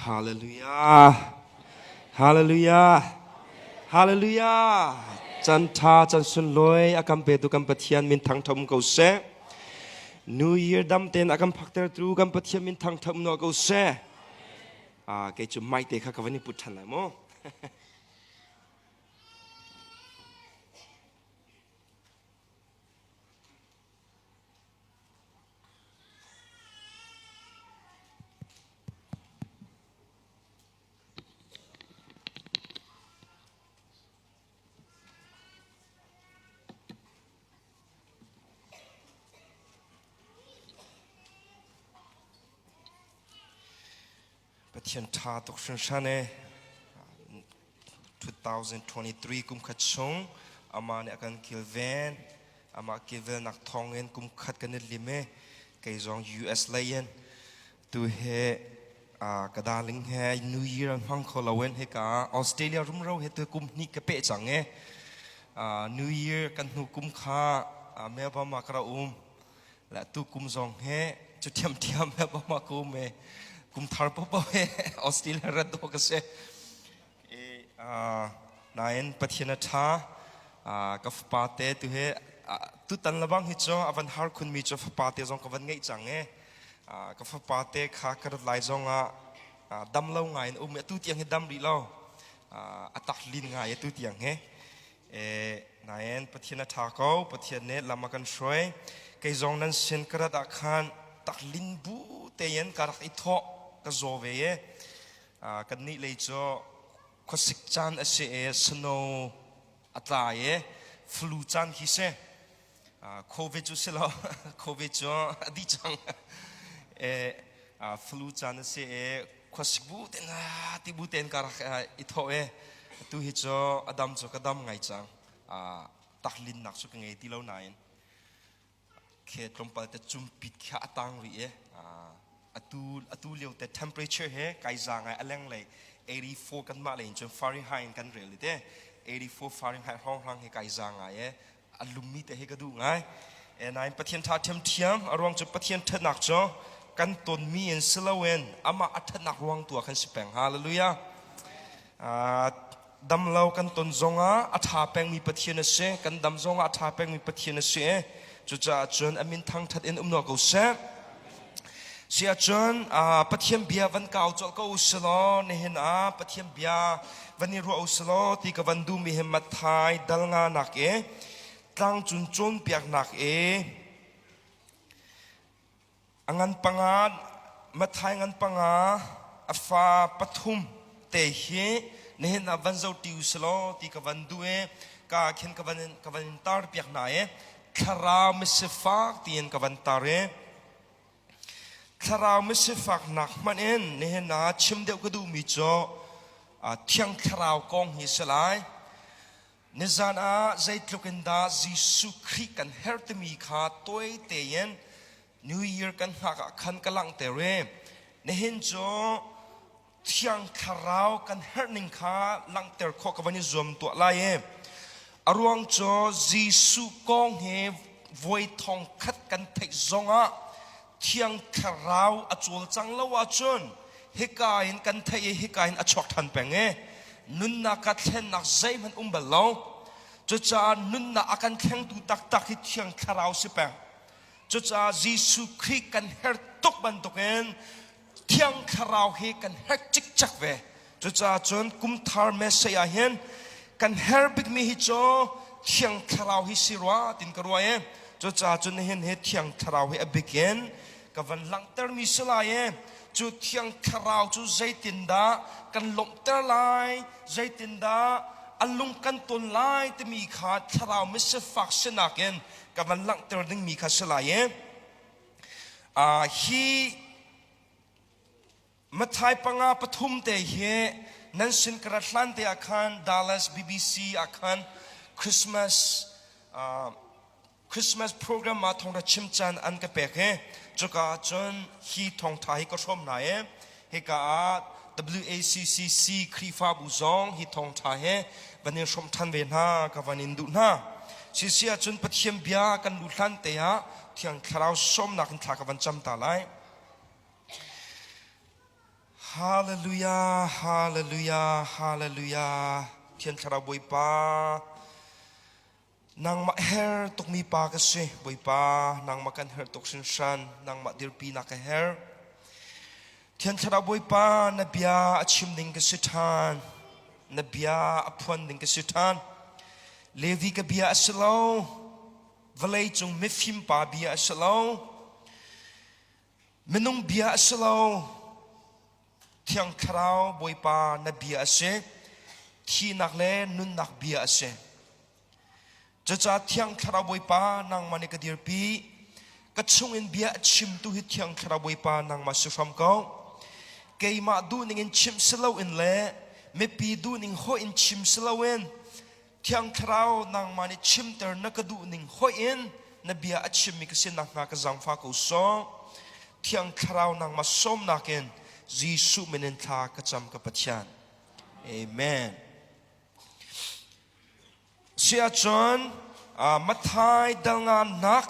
ฮาเลลูยาฮาเลลูยาฮาเลลูยาจันทาจันสุนลอยอากัมเปตุกัมปะเทียนมินทังทมกูเซNew Yearดำเต็นอากัมพักเตอร์ตรูกัมปะเทียนมินทังทมนัวกูเซเกจุไม่เตะข้ากับวันนี้พุทธันเลยมั้งปะเทียนทาตุกชันชันเอ2023กุมขัดชงอามาเนี่ยกันคิลเวนอามาคิลเวนนักทองเงินกุมขัดกันนิดลิเมไกจอง US เลยนตัวเฮกระดาลิงเฮ New Year มังคลาเวนเฮกาออสเตรเลียรุ่มเราเฮตัวกุมนี่กระเปะจังเอNew Year กันหูกุมขาแม่บ้ามากระและตัวกุมจองเฮจุดเทียมแม่บ้ามากุมเกุมทาร์ปปเฮออสเตรเลียรัดโดกเซนายนปะเทียนท่ากับปาเตตุเฮตุตันละบังฮิจออวันฮาร์คุณมีจอฟปาเตจงกับวันไงจังเอกับปาเตขากระไลจงดำเล่าไงตุเตียงเฮดำรีเล่าอัตักลินไงตุเตียงเฮนายนปะเทียนท่าเขาปะเทียนเนลามากันช่วยไกจงนั้นเซนกระดักขันตักลินบูเตียนการอิทอก็โจเวกันนี่เลยจ่อข้อสิกจันเอสโนอัตราฟลูจันฮิเซโควิดจุดเสลาโควิดจ่ออดีจังฟลูจันข้อสิกบูเตนที่บูเตนการอิทอตัวฮิจ่ออดัมจ่อกระดัมไงจังตักลินนักสุกไงที่เราไหนเขตลงไปแต่จุ่มปิดขาตังหรือตูเลี้ยวแต่ temperature เฮไกจางไงอะไรเลย84กันมาเลยจน Fahrenheit กันเรื่อยๆเด้84 Fahrenheit ห้องเฮไกจางไงอลูมิเตเฮก็ดูไงนายประเทศท่าเทียมอรวงจุดประเทศถนักจ่อกันต้นมีอินสลาเวนอามาอัถนักรวงตัวกันสิแปงฮาเลลูยาดำเล่ากันต้นจงอัฐาแปงมีประเทศเสกันดำจงอัฐาแปงมีประเทศเสจุดจะจนอามินทั้งทัดเอ็นนอกกูเสเสียจนปะเทียมเบียวันเก่าจอก็อุสโลเนี่ยเห็นปะเทียมเบียวันนี้รัวอุสโลที่กับวันดูมีเหมัดไทยดัลงาหนักตั้งจุนจนเปียกหนักงันปังอามัดไทยงันปังอาฟ้าปฐุมเตหีเนี่ยเห็นวันเจ้าติวสโลที่กับวันดูกาเข็นกับวันตาร์เปียกหนาคารามิสฟักที่เห็นกับวันตาร์คาราไม่ใช่ฝากหนักมันเนี่ยนะชิมเดียวก็ดูมีจ่อเที่ยงคาราวกองหิสลายเนจานาใจตลุกันดาจิสุคริกันเฮร์ตมีขาตัวเตียนนิวเยียร์กันหักขันกำลังเตเรเนี่ยเห็นจ่อเที่ยงคาราวกันเฮร์นิงขาลังเตอร์ข้อกับวันนี้รวมตัวลายอารวงจ่อจิสุกองเฮวอยทองคัดกันเทจงเที่ยงคาราวอจวลจังละว่าจนเฮกาอินกันเทยเฮกาอินอชอกทันเปงนุนนักเล่นนักใจมันเบลล์จุดจ้านุนนักกันแข่งดูตักที่เที่ยงคาราวสิเปงจุดจ้าจิสุคริกันเฮร์ตกบันตกเที่ยงคาราวเฮกันเฮร์จิกจักเวจุดจ้าจนกุมทาร์เมสยาเห็นกันเฮร์บิกมีฮิโจเที่ยงคาราวฮิสิรัวตินกรัวจุดจ้าจนเห็นเฮเที่ยงคาราวเฮอบิกกับวันหลังเตอร์มิสลายจุดเที่ยงคราวจุดใจตินดากันลมเตอร์ไลใจตินดาอันลุงกันตุนไลแต่มีขาดคราวมิสฟักเสนักกับวันหลังเตอร์ดึงมีขาดสลายฮีมาไทยปังอาปฐุมเตะเฮนั่นสินกระทันเตะอาคารดัลลัส BBC อาคารคริสต์มาสโปรแกรมมาทองระชิมจันอันกระเปกจุกาจนฮีทองไทยก็ชมนายเฮกา WACCC ครีฟาบุซองฮีทองไทยวันนี้ชมทันเวน่ากับวันนี้ดูน่าเสียจนปะเทียมเบียกันดูทันเตะเที่ยงคราวชมนักทักกับวันจำตาไล ฮ ฮาเลลูยาฮาเลลูยาฮาเลลูยาเทียนคาราบวยปานางมาเฮร์ตกมีปากสิบวยปานางมากันเฮร์ตกสินชันนางมาดิรปีนักเฮร์เทียนคาราบวยปานบียาชิมดิงกสิทานนบียาอพวนดิงกสิทานเลวีกบียาอัสลาววลัยจงมิฟิมปาบียาอัสลาวมนุงบียาอัสลาวเทียงคราวบวยปานบียาเสที่นักเล่นุนนักบียาเสจะจัดเทียงคราวบวยปานางมันกระดิรปีกระชงอินบียาชิมตุหิเทียงคราวบวยปานางมาสุฟามเกาเกยมาดูนิงชิมสลาวอินเล่ไม่ปีดูนิงโฮอินชิมสลาวอินเทียงคราวนางมันชิมเตอร์นักดูนิงโฮอินนบียาชิมมิกสินักนักจังฟ้ากุศลเทียงคราวนางมาสมนักอินจีสุเมนินทากจำกับปัจจันเอเมนเสียจนมาทายดังงานนัก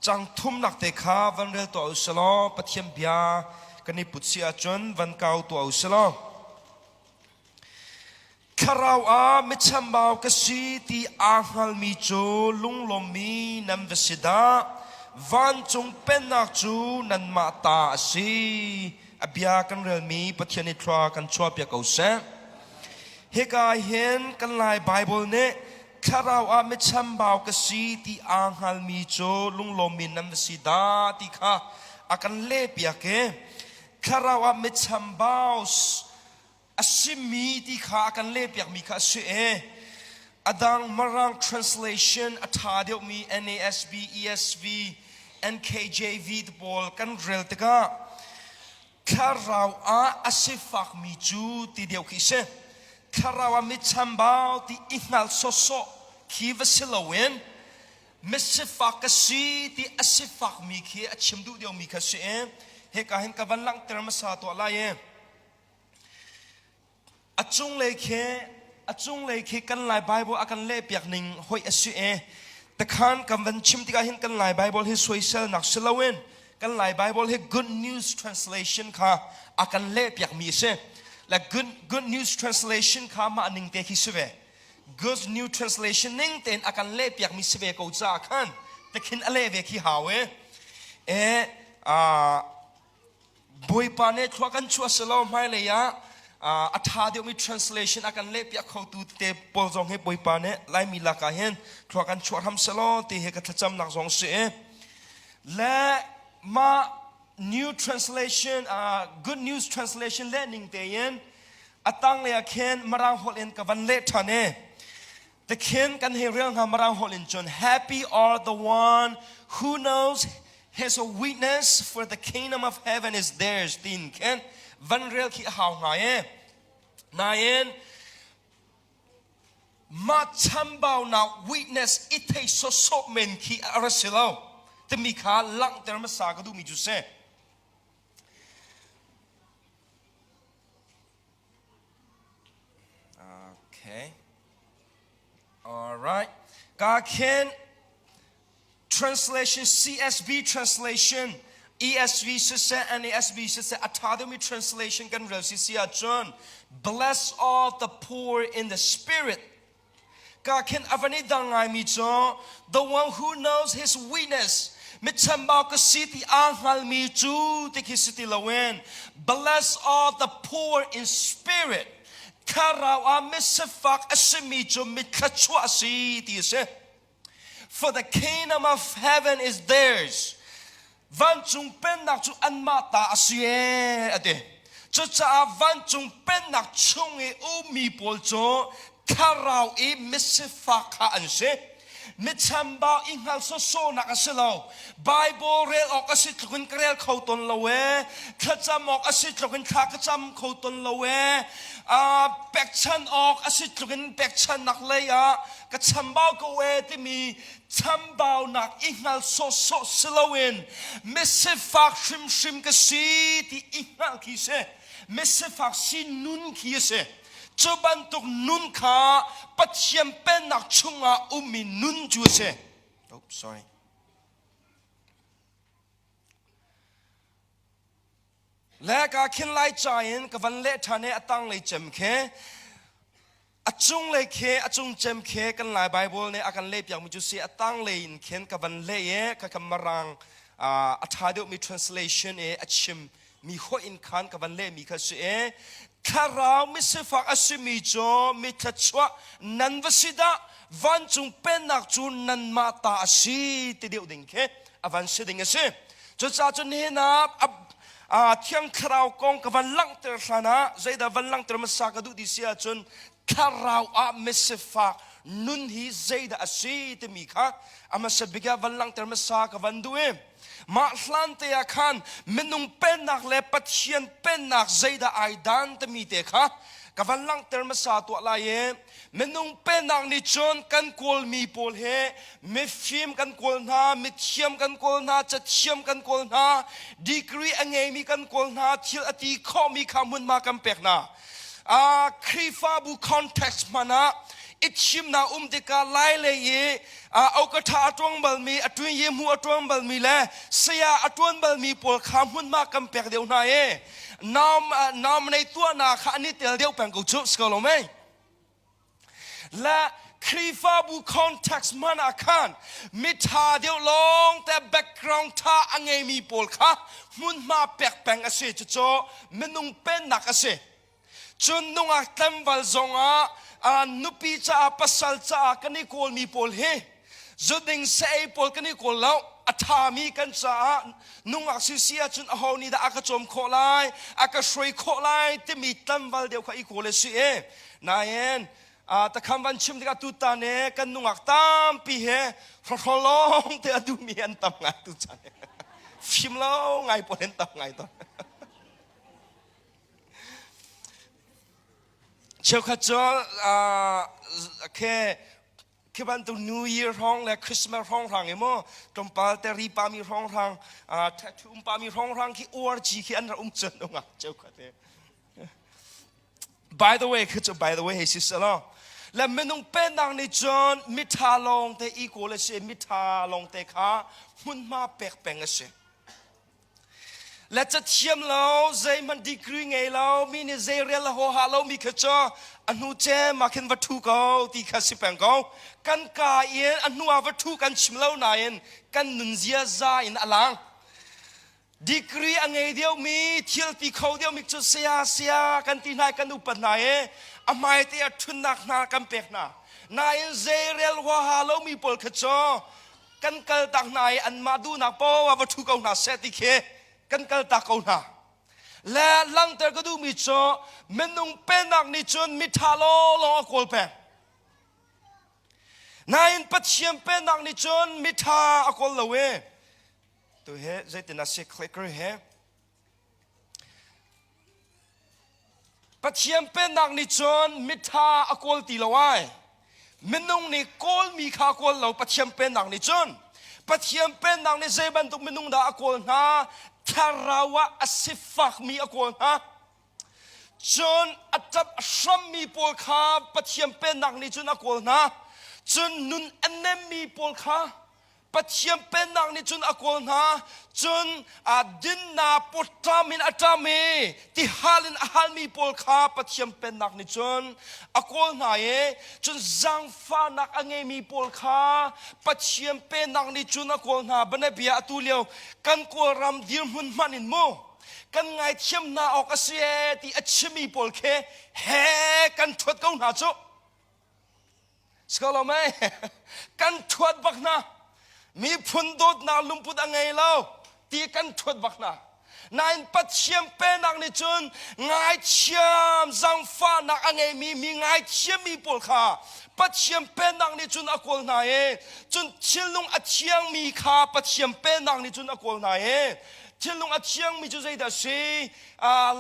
จังทุ่มนักเตะขาวันเรือตัวอุสลอปะเทียมเบียกันนิปุตเสียจนวันเก่าตัวอุสลอคาราวมิชัมบาวกสีตีอาฮัลมีโจลุงลมีนัมเวสิดาวันจงเป็นนักจูนันมาตาสีอเบียกันเรือมีปะเทียนิทรากันชอบเปียกเอาเสเฮกาเห็นกันลายไบเบิลเนคาราวมิชัมบาวกสีตีอาฮัลมีโจลุงลมีนัมเวสิดาตีข้าอากันเล่เปียกเกคาราวมิชัมบาวอาศิมีที่ข้ากันเล็บอยากมีข้าเสียอดังมารัง translation อัฐาเดียวมี NASB ESV NKJV ตัวบอลกันเรลติกาคาราวอาศิฟักมีจูที่เดียวคิเซคาราวมิชัมบาวที่อิงนัลโซโซคีวสิลาเวนมิศิฟักสีที่อาศิฟักมีคีอัชิมดูเดียวมีข้าเสียเฮกาเห็นกับวันหลังเตอร์มาสาตัวอะไรอาจงเลยเคกันหลายไบเบิลอากันเล่เปียกหนึ่งหอยอสุเอแต่ขันกันวันชิมที่กันเห็นกันหลายไบเบิลให้สวยเซลนักสลาเวนกันหลายไบเบิลให้ Good News Translation ค่ะอากันเล่เปียกมีเสและ Good News Translation ค่ะมาหนึ่งเตะคิสเว Good News Translation หนึ่งเตะอากันเล่เปียกมีเสวกูจ้าขันแต่ขินอะไรเวคิหาเวบุยปานเนทว่ากันชัวสลามไม่เลยอัฐาเดียวมี translation อาการเล็บอยากเข้าตูเตปอลจงให้บอยปานเนไลมีลักการเห็นทัวกันชัวทำสลอตีให้กันจำหนักสองเสียและมา new translation good news translation และหนึ่งเตียนตั้งเลยเข็นมารังฮอลเลนกับวันเล็ท่านแต่เข็นกันให้เรื่องมารังฮอลเลนจน happy are the one who knows his weakness for the kingdom of heaven is theirs ตินเข็นวันเรียลขี้หาวไงนายมาชัมบ่าวนา witness อิทธิโซโซเมนขี้อะไรสิเราแต่มีขาลังแต่มาสากดูมีจุดเสโอเค alright กาเคน translation CSB translation ESV สัส NASB สัสอัฐาเดียวมี translation กันเร็วสิเสียจน bless all the poor in the spirit ก็เข็นอวันนี้ดังไงมีจอ the one who knows his weakness มิจฉาบอกก็สิที่อ่างหัลมีจูที่คิดสิที่ละเวน bless all the poor in spirit ข้าเราไม่สฟักอสิมีจูมิขชัวสิที่เส for the kingdom of heaven is theirsวันจงเป็นนักจุอันมาตาเสียเดจะจะวันจงเป็นนักชงอุมีปอลโจข้าเรามิสฟักอันเสมิชัมบาอิงฮัลโซโซนักเสลาไบเบิลเรียลออกสิทธิ์คนเรียลเขาตนละเวข้าจำออกสิทธิ์คนข้าจำเขาตนละเวแบกชันออกสิทธิ์คนแบกชันนักเลยก็จำบ่าวก็เวที่มีจำบ่าวนักอิงฮัลโซโซสลาวินมิสฟักชิมก็สีที่อิงฮัลคีเสมิสฟักสีนุนคีเสจบันตุกนุนขาปัจเจียมเป็นนักชุงอุมินุนจูเซ sorry และการขึ้นไล่ใจนกับวันเละทานเนอตั้งเลยเจมเคอจุงเลยเคอจุงเจมเคกันหลายไบเบิลเนี่ยอาการเล็บอย่างมีจุดเสียตั้งเลยเขียนกับวันเละกับคำมารังอัฐาเดียวมี translation อชิมมีข้ออินคันกับวันเละมีข้อเสียถ้าเราไม่เสฟักอสิมีจอมีทัชวะนันวสิดาวันจุงเป็นนักจูนันมาตาสีติเดียวดิ่งเคอวันสิดิ่งสิจุดจ้าจุนเห็นเที่ยงคราวกองกับวันลังเตอร์สนะใจดาวันลังเตอร์มาสักดูดิเสียจนคราวไม่เสฟักนุนฮีใจดาสีติมีค่ะมาเสบิกาวันลังเตอร์มาสักวันดูมาหลังเตียขันมนุงเป็นนักเล็บปัจเจียนเป็นนักใจดาไอดันติมีเตค่ะกับวันลังเตอร์มาสักตัวลายมนุงเป็นนักนิจนกันกอลมีโพลเฮมีฟิล์มกันกอลนามีเทียมกันกอลนาจะเทียมกันกอลนาดีกรีอังเงมีกันกอลนาทิลอติข้อมีคำมุนมากันเปกนาครีฟาบุคอนเท็กซ์มานะอิชิมนาเดกาไลเลยเอากระถาตวงบัลมีอตวนเยมัวตวงบัลมีและเสียอตวนบัลมีปวดคำมุนมากันเปกเดียวนายน้อมในตัวนาข้านี่เตียวเดียวแปลงกุศลสกอลไหมและครีฟาบุคอนเท็กซ์มันอาคารมิทาเดียวลงแต่แบ็กกราวด์ท่าอังเงมีปวดค่ะมุนมาแปลกแปลงอาศัยจะโจมนุงเป็นนักอาศัยจนนุ่งอักเต็มวัลจงนุปีจ้าปัสสัลจ้ากันนี่โกลมีปวดเฮจุดดิ่งเสียปวดกันนี่โกลแล้วอัฐามีกันจ้านุ่งอักเสียจนเอานี่ได้อากาศจมโคไลอากาศช่วยโคไลที่มีเต็มวัลเดียวกับอีโกลเสียนายเองแต่คำวันชิมที่กตุตาเนี่ยกันนุ่งอักตามปีเหรอลองเธอดูมีอันตำไงตุจานฟิมแล้วไงปวดเห็นตำไงตอนเชื่อข้าจ้าแค่วันตัว New Year ร้องและคริสต์มาสร้องทางเอโมตรงปาเตรีปามีร้องทางแททุมปามีร้องทางที่อวดจีที่อันเราจนตรงอ่ะเจ้าข้าเต้ By the way คือจะ by the way ให้สิสละและมันต้องเป็นดังในจนมิทาลงแต่อีโกเลเซมิทาลงแต่ข้ามุนมาแปลกแปลงเสและจะเทียมเราใจมันดีกรีไงเรามีเนี่ยใจเรียลหัวหาเรามีขจรอนุเจมาขึ้นวัตถุเขาตีข้าสิแปงเขากันกายเอ็นอนุวัตถุกันชิมเรานายกันนุนเสียใจอินอลังดีกรีอังเงเดียวมีเที่ยวตีเขาเดียวมีจุดเสียกันตีนายกันอุปนัยอามายเตียทุนนักนากันเปกนานายเซเรลวาฮาโลมีปลขจรกันเกิดตักนายอันมาดูนักป้อวัตถุเขาหนาเสติเคกันเกิดตักเขาหนาและหลังแต่ก็ดูมีจอมันนุ่งเป็นนักนิจนมิทาโลลงอกอลเปนายปัจเจียมเป็นนักนิจนมิทาอกอลละเวตัวเฮใจตินาเซคลิกเกอร์เฮปัจเจียมเป็นนักนิจนมิทาอกอลตีละวายมันนุ่งนี่กอลมีข้ากอลเราปัจเจียมเป็นนักนิจนปัจเจียมเป็นนักนิเซบันตุมันนุ่งดาอกอลนาทาราวะอสิฟักมีอกอลนาจนอัตบชัมมีปอลคาปัจเจียมเป็นนักนิจนอกอลนาจนนุนอันเนมีปอลคาปัจเจียมเป็นนักนิจนอกอลนาจนดินนาปุตตามินอัตมีที่ฮัลมีปอลคาปัจเจียมเป็นนักนิจนอกอลนาจนจังฟ้านักอังเงมีปอลคาปัจเจียมเป็นนักนิจนอกอลนาบันเบียตุเลียวกันกอลรำดิมหุนมันินโมกันไงเทียมนาออกเสียที่อัชมีปอลเคเฮกันทวดเขาหนาจุสกอลไหมกันทวดบักนามีพุนดดนาลุมพุดอังไงเล่าตีกันทวดบักนานายปัจเจียมเป็นนักนิจนไงเทียมจังฟ้านักอังไงมีไงเทียมมีปอลคาปัจเจียมเป็นนักนิจนอกอลนายจนเชลุงอัจเชียงมีคาปัจเจียมเป็นนักนิจนอกอลนายทิลงอัจฉริยะมีจุดใจดัชชี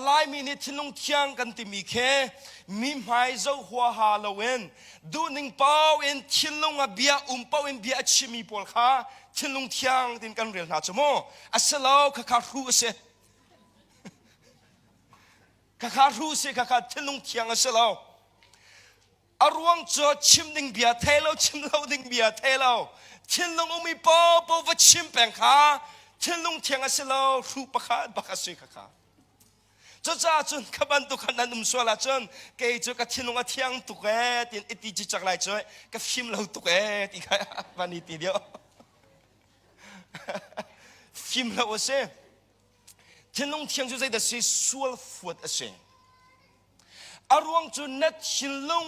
ไลมีนิทิลงเทียงกันติมีเคมีหมายเจ้าหัวหาลเวนดูหนึ่งเป้าเอ็นทิลงเบียเป้าเอ็นเบียอัจฉริมีปอลข้าทิลงเทียงตินกันเรียนหาจโมอัสลาวข้ารู้เสข้ารู้เสข้าทิลงเทียงอัสลาวอารวงจอชิมดิ่งเบียเทลชิมเลาดิ่งเบียเทลทิลงมีเป้าวัดชิมแปงข้าทิลงเทียงอัสลาวรูปข้าบักสุยข้า จ้าจนขบันตุขันนั้นสวละจนเกยจกัดทิ้งลงเทียงตุกเอตินอิติจิจักไรจ้อยกับฟิมเราตุกเอติใครวันนี้ทีเดียวฟิมเราเสทิ้งลงเทียงจุดใจเดสิสวลฟวดเสอารวงจุนนัดทิ้งลง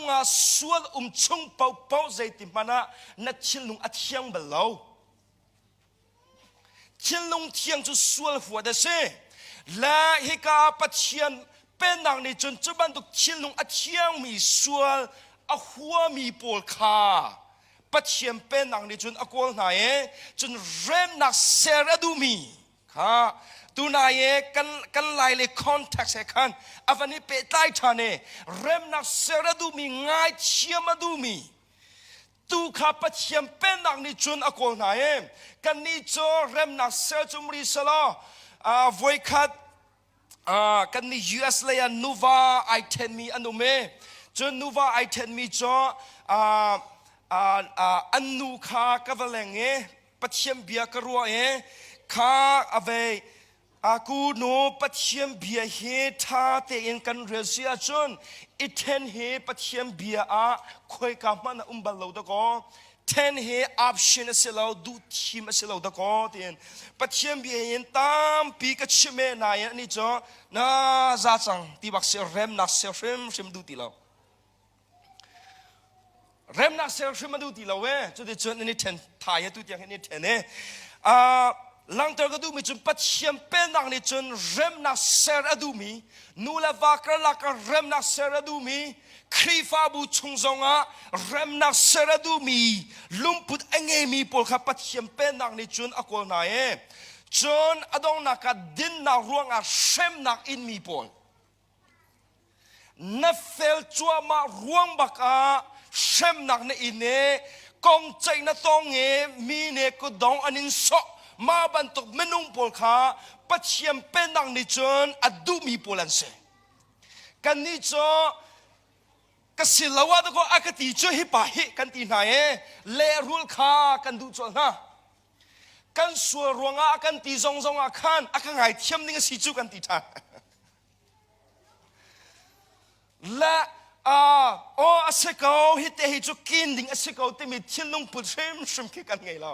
สวลชงเป่าเป่าใจติมันนัดทิ้งลงอัดเทียงเบลาทิ้งลงเทียงจุดสวลฟวดเสและฮิกาปัจเจียนเป็นนางในจนจุบันตุกทิ้งลงอัดเทียงมีสวลอหัวมีปวดขาปัจเจียนเป็นนางในจนอากวลไหนจนเริ่มนักเสระดูมีค่ะตัวนายกันไล่เลยคอนแทคเซคันอวันนี้เป็นใต้ฐานเริ่มนักเสระดูมีง่ายเชี่ยมาดูมีตูข้าปัจเจียนเป็นนางในจนอากวลไหนกันนี้จอเริ่มนักเสจุมริสลาvoi khat kan ni US le ya Nova I10 mi anume jo Nova I10 mi jo anu kha kavalenge pathiam bia karua kha ave aku no pathiam bia he tha te in kan resia chon iten he pathiam bia a khoi ka man umbalo da ko ten he option asilaw du team asilaw da ko tin pathiam bi yin tam pi ka chime na ya ni cho na za chang ti bak se rem na se rem du ti law rem na se rem du ti law we cho de chon ni ten tha ya tu tiang ni ten lang ter ka du mi chun pathiam pen nang ni chun rem na se adu mi nu la va kra la ka rem na se adu miครีฟ้าบูชงจงอ่ะเริ่มนักเสระดูมีลุมพุดเองมีปอลขับปัดเขียมเป็นนักนิจุนอากวลนายจนอดองนักดินนักร่วงอ่ะเช่มนักอินมีปอลนับเฟลจัวมาร่วงบักอ่ะเช่มนักในอินเน่กองใจนักตองมีเนก็ดองอันนินโซมาบรรทุกเมนุงปอลขาปัดเขียมเป็นนักนิจุนอดูมีปอลันเซกันนิจก็สิลาวะตะก็อากติช่วยให้ป่าให้กันตีไหนเล่รุลข้ากันดูจนนะกันสัวรวงอากันตีซงอาคันอากันไงเทียมนี่ก็สิจูกันตีท่าและอาศัยเขาฮิตเตฮิจูกินดิ่งอาศัยเขาเต็มที่ลงปุ่นเชื่อมคิดกันไงเรา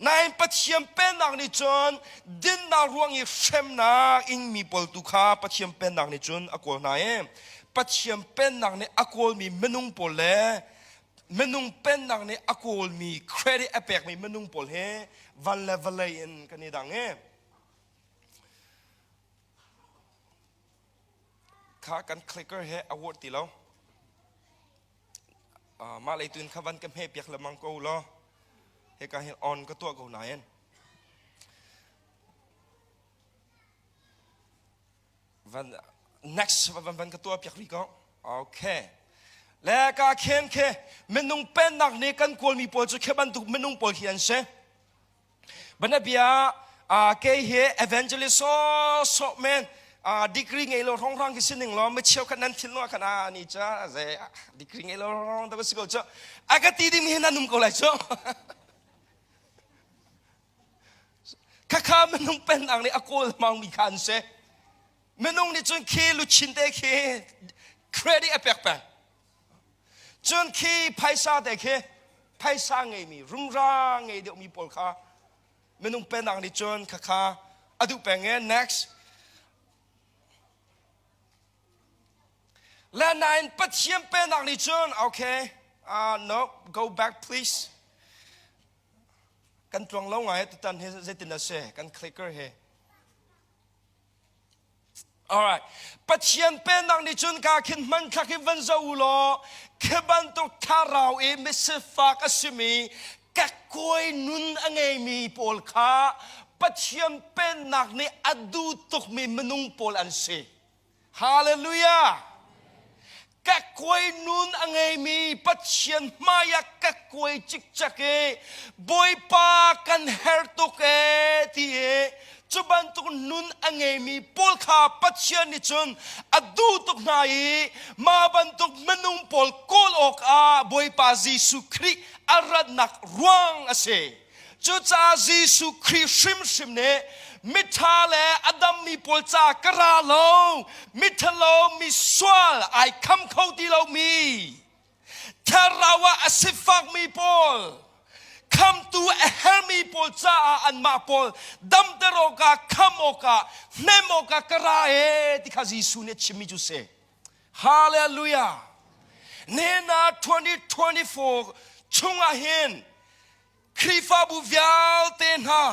นายปัจเจียมเป็นนักนิจนดินนารวงอีเชื่อมนักอิงมีปอลตุข้าปัจเจียมเป็นนักนิจนอากวลนายปัจเจียมเป็นนักในอากวลมีเมนุงปอลเล่เมนุงเป็นนักในอากวลมีเครดิตเอเปกมีเมนุงปอลเฮวันเลเวลเลยนกันนี่ดังข้ากันคลิกเกอร์เฮอวอร์ดตีแล้วมาเลยตุนข้าวันกันเฮเปียกละมังกูล้อเฮกันเฮออนก็ตัวกูไหนวัน next วันก็ตัวเปียกรีก็โอเคแล้วก็เข็นเคเมนุงเป็นนักในกันควรมีปอลจะแค่บรรทุกเมนุงปอลเขียนเช่บรรดาเบียเกย์เฮ evangelist โซเมนดีกรีไงเราร้องกิสิหนึ่งเราไม่เชี่ยวขนาดทิ้งว่าขนาดนี้จ้าเจ้ดีกรีไงเราร้องแต่ก็สิเขาจ้าอากาศดีมีนั่นนุ่มก็เลยจ้าข้ามันนุ่มเป็นอะไรอากาศมังมีคันเซ่มันนุ่มนี่จนขี้ลุชินเตะขี้เครดิตเอเปกเป็นจนขี้ไพศาลเตะขี้ไพศาลไงมีรุ่งร่างไงเดี๋ยวมีปอลข้ามันนุ่มเป็นอะไรจนข้าอดุเป็นไง nextและนายปัจเจียมเป็นนักนิจนโอเคno go back please กันตรงแล้วไงตุตันเฮเจตินาเซกันคลิกเกอร์เฮ alright ปัจเจียมเป็นนักนิจนกาขินมันขักวันเจ้าอุโลขบันตุกทาราวมิสฟากอสิมีกักกวยนุนอังเอมีปอลคาปัจเจียมเป็นนักในอดูตุกมีมนุงปอลอันเซฮาเลลูยากักกวยนุนอังเอมีปัจเจียนมายากักกวยจิกจักเอบอยปากันเฮร์ตุกที่จุบันตุกนุนอังเอมีปอลคาปัจเจียนนิจนอดูตุกนายมาบันตุกมนุงปอลโกลอกอาบอยปาจิสุคริอารัดนักร่วงอาเซจุจ้าจิสุคริชิมเนมิทาเลอดัมมี ปอลจากกราโลมิทโลมิสวลไอคำเขาดีโลมีทาราวะอสิฟักมีปอลคำตัวเฮลมีปอลจ้าอันมาปอลดัมเตโรกาคำโอกาเนมโอกากราที่ข้ายิสุเนชิมิจุเซฮาเลลูยาเนนา2024ช่วงอาเห็นคริฟาบุวิาลเตนา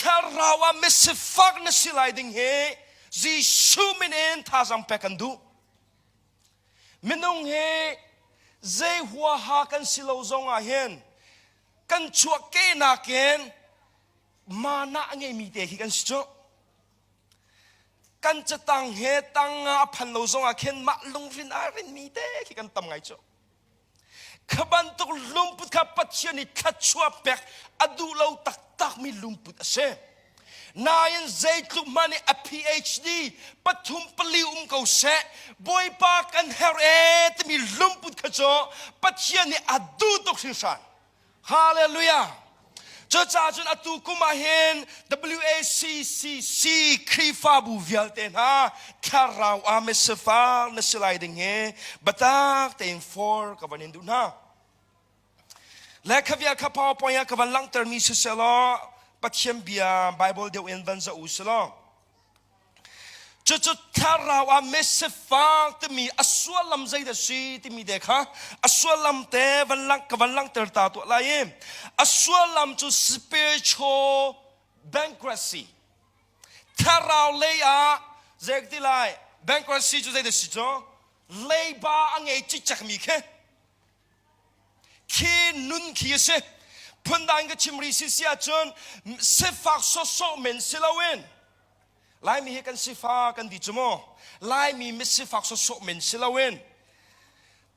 ทาราวะมิสฟักนสิไลดิงเฮจิสุมินเอนท่าจังเปกันดูมินงเฮเจหัวหากันสิโลจงอาเห็นกันชัวเกนักเห็นมานะไงมีเด็กกันสิจ๊กันจะตั้งเหตุตั้งพันโลจงอาเห็นมาลงรินอารินมีเด็กกันทำไงจ๊ขบันตุลุมพุทธปัจเจนิขัดชัวเปกอดูเราตักมีลุมพุทธเสนายันใจทุกมันใน PhD ปฐุมปลิวเขาเสบอยปากันเฮเรตมีลุมพุทธขจรปัจเจนิอดูตกสิสันฮาเลลูยาเจ้าจ้าจุนอตุกุมาเห็น WACCC ครีฟาบูวิลเตนะคาราวอาเมสฟาเนสไลดิงเฮบัตากเต็งฟอร์กับวันนี้ดูนะและขวิอาข้าพอปอยกับวันลังเตอร์มีสุเซลปัจเจมเบียไบเบิลเดียวเอ็นวันจะอุสลจุดคาราวอาเมสฟาที่มีอสวลัมใจเดชีที่มีเด็กฮะอสวลัมเตวันลังกับวันลังเตอร์ตาตัวอะไรอสวลัมจุด spiritual bankruptcy คาราวเลยเจกที่ไร bankruptcy จุดใจเดชีจ้ะเลยบ้าอังเอจิจักมีแค่ขี้นุนขี้เสพันดังก็ชิมริสิเสียจนเสฟักโซโซเมนสิลาเวนไล่มีให้กันสิฟ้ากันดีจุโมไล่มีมิสิฟักโซโซเมนสิลาเวน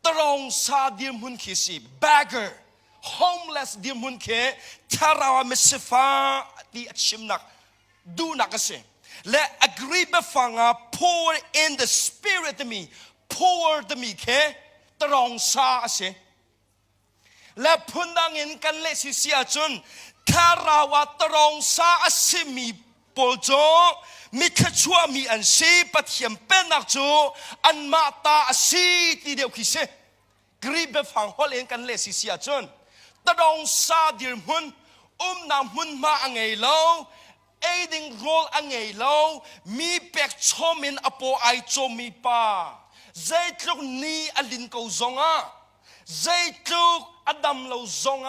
ตรองซาดิมหุนขีสิ beggar homeless ดิมหุนเขทาราวมิสิฟ้าที่ชิมนักดูนักเสและ agree ไปฟังpoor in the spirit มี poor มีเขตรองซาเสและพันดังเห็นกันเลสิเสียจนคาราวตรองซาเสมีปอลโจมิขชัวมีอันซีปัทยมเป็นนักโจอันมาตาซีที่เดียวคิเซกรีบฟังฮอลเองกันเลสิเสียจนตรองซาดิมหุนนำหุนมาอังเอโลเอดิงโรลอังเอโลมีเป็กชมินอโปไอโจมีปาใจทุกนี้อลินกูจงใจทุกอดัมเราจง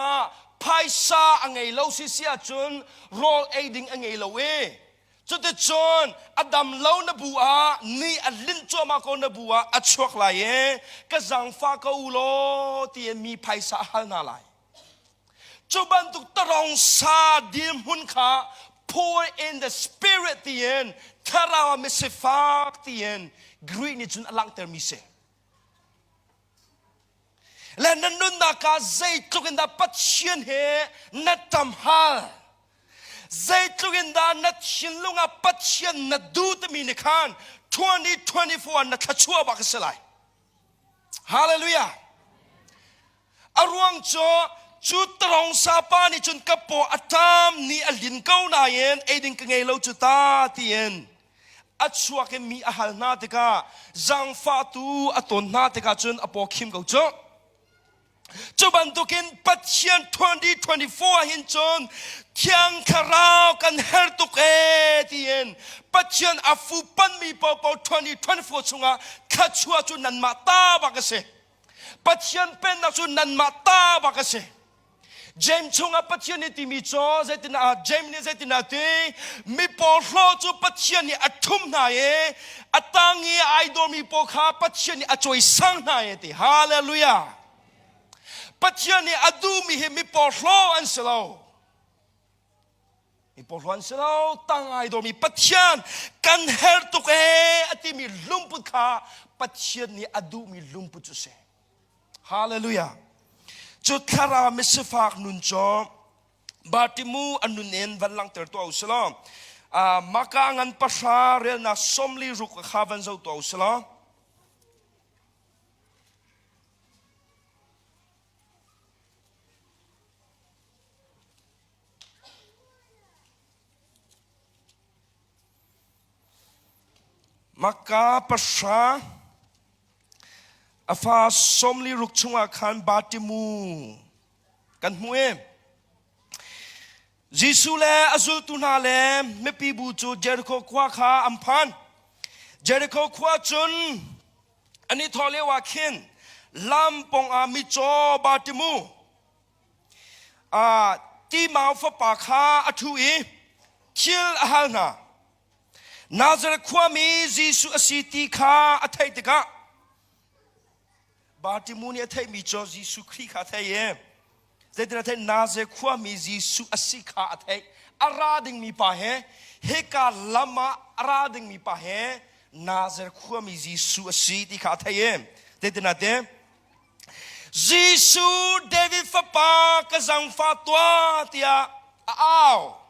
ไพซาอังเอโลสิเสียจนโรลเอดิงอังเอโลจุดเด็ดจนอดัมเล่านบัวนี่อลินจัวมาโกนบัวอัชวกลายก็จังฟ้าเขาโลที่มีไพศาลนาลายจุบันตุกตรองซาดิมหุนขา poor in the spirit ที่เอ็นทาราวมิสฟ้าที่เอ็นกรีนิจุนอลังเตอร์มิเซและนั่นนุนนักใจตุกินดาปัจเจียนเฮนัดทำฮัลใจทุกินดานัดชินลุงปัจเจียนนัดดูตมีนิคาน2024นัดทัชชัวบักสลายฮาเลลูยาอารวงโจจุดตรองซาปานิจุนกระโปอัตามนี่อลินเก้านาเย็นเอดิงกังเอโลจุตาที่เย็นอัชวกมีอาหารนาติกาจังฟาตูอัตนนาติกาจุนอโปคิมเก้าโจจุบันตุกินปัจเจียน2024หินจนเทียงคาราวกันเฮร์ตุกที่เย็นปัจเจียนอาฟูปันมีปอปอ2024ชุงขัดชัวจุนนันมาตาบักเสปัจเจียนเป็นนักจุนนันมาตาบักเสเจมชงปัจเจียนที่มีโจเจตินาเจมนี่เจตินาตีมีปอโรจูปัจเจียนนี่อัตุมนายอัตังยีไอโดมีปอขาปัจเจียนนี่อัจอยสังนายตีฮาเลลูยาปัจเจียนนี่อดูมีมีปอโรอันเสลามีปอโรอันเสลาตั้งไอโดมีปัจเจียนกันเฮร์ตุกอติมีลุมพุทธาปัจเจียนนี่อดูมีลุมพุทธเสฮาเลลูยาจุดคารามิสฟากนุนจอบาติมูอนุนเอ็นวันลังเตอร์ตัวอุสลามมากังันปัสาเรนัสสมลีรุกข้าวันเจ้าตัวอุสลาม maka pasha afa somli rukchunga khan batimu kan hue Jisu le azul tuna le mepi bu chu Jericho kwa kha amphan Jericho kwa chun ani thole wa khin lampong a mi cho batimu ti mau fa pa kha athu e kil ahalna Thluachuakmi Jisu asiti kha athai teka batimu ni athai mi cho Jisu khri kha thai ye Zedina thai Thluachuakmi Jisu asika athai arading mi pa he heka lama arading mi pa he Thluachuakmi Jisu asiti kha thai ye Zedina te Jisu David fa pa ka zang fa twa tia ao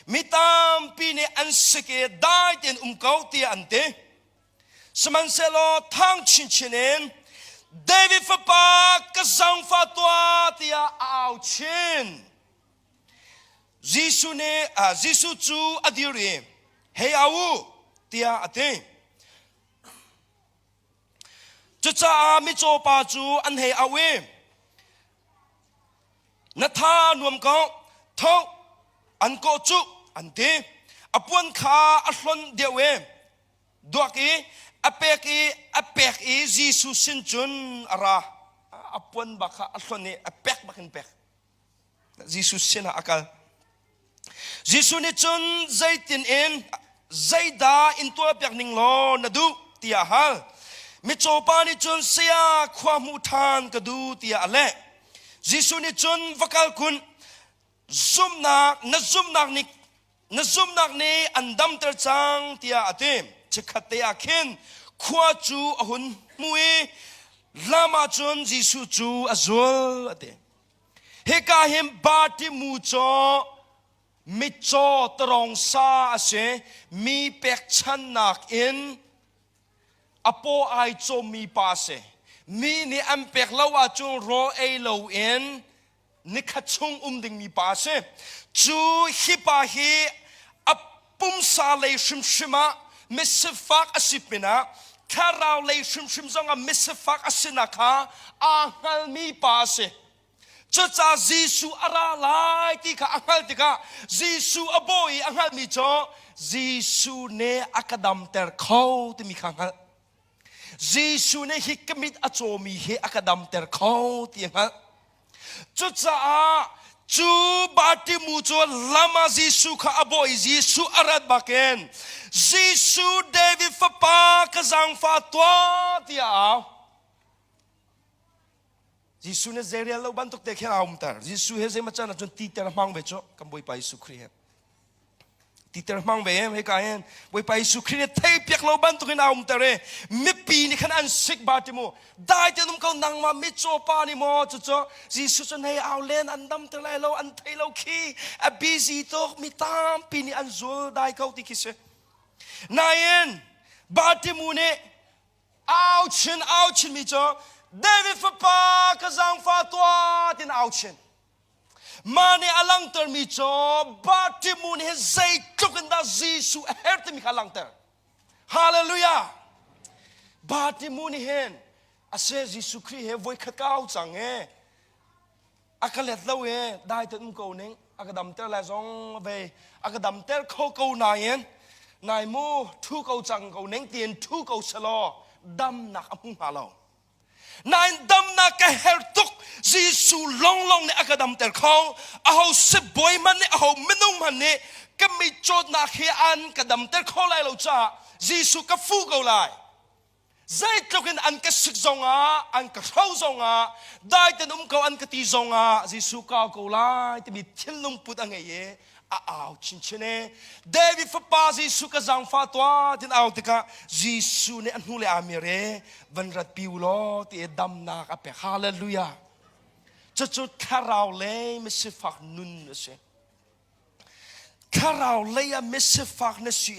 mitam pine ansike dai ten kau tia ante semanselo thang chin chinen David fa pa ka zang fa twa tia ao chin Jisu chu adiri hey au tia ate Chucha mi cho pa chu an hei awe na tha nuam ko thok an ko chu an te apun kha ahlon dewe duaki apek e Jisu sin chun ara apun ba kha ahlon ni apek bakin pek Jisu sin akal Jisu ni chun zaitin in zaida in to pek ning lo na du tia hal mi chopa ni chun sia khwamu than kadu tia ale Jisu ni chun vakal kun zumnak ni andam ter chang tia ate chikhate akhin khwa chu ahun mui lama chun Jisu chu azul ate heka him bati mu cho mi cho trong sa ase mi pek chan nak in apo ai cho mi pase mi ni ampek lawa chung ro e lo en ni khachung ding mi pase chu hipa hi apum sa le shima misfak asipina Thlarau le shim zonga misfak asinaka angal mi pase Chucha Jisu ara lai ti ka angal ti ka Jisu aboi angal mi cho Jisu ne akadam ter khau ti mi khangal Jisu ne hikmit achomi he akadam ter khau tianga chucha chu bati mu cho lama Jisu kha aboi Jisu arat baken Jisu David fa pa ka zang fa twa tia Jisu ne zeria lo bantuk te kha umtar Jisu he ze machana chon ti ter mang be cho kamboi pa Jisu Christ Titer mang be he kaen boi pai su khri thei pek lo ban tukin aum tare mi pi ni khan an sik batimo dai te num ko nang ma mi cho pa ni mo chu cho Jisu chon hei aw len an dam te lai lo an thei lo khi a busy to mi tam pi ni an zul dai ko ti kise nayen batimo ne aw chin mi cho David fa pa ka zang fa twa tin aw chin Mane alang ter mi cho batimun he zai tukanda Jisu herte mi alang ter Hallelujah batimun hen ase Jisu Christ he voi khakau chang he akalet lo he dai ten ko ning akadam ter la zong ve akadam ter kho ko na yen nai mu thu ko chang ko ning tien thu ko salo dam nak amung halo Nine dam na ka hertuk Jisu long ne akadam ter khong aho se boy man ne aho minung man ne kami chot na khian kadam ter kho lai lo cha Jisu ka fu go lai zai token an ka sik zonga an ka khau zonga dai ten ko an ka ti zonga Jisu ka go lai te mi thilung put ang ye aw chinchine David fa pa Jisu ka zang fa twa tin aw tika Jisu ne anhule amire vanrat piulo ti dam na ka pe hallelujah chu Thlarau le misfak nun se Thlarau le ya misfak na si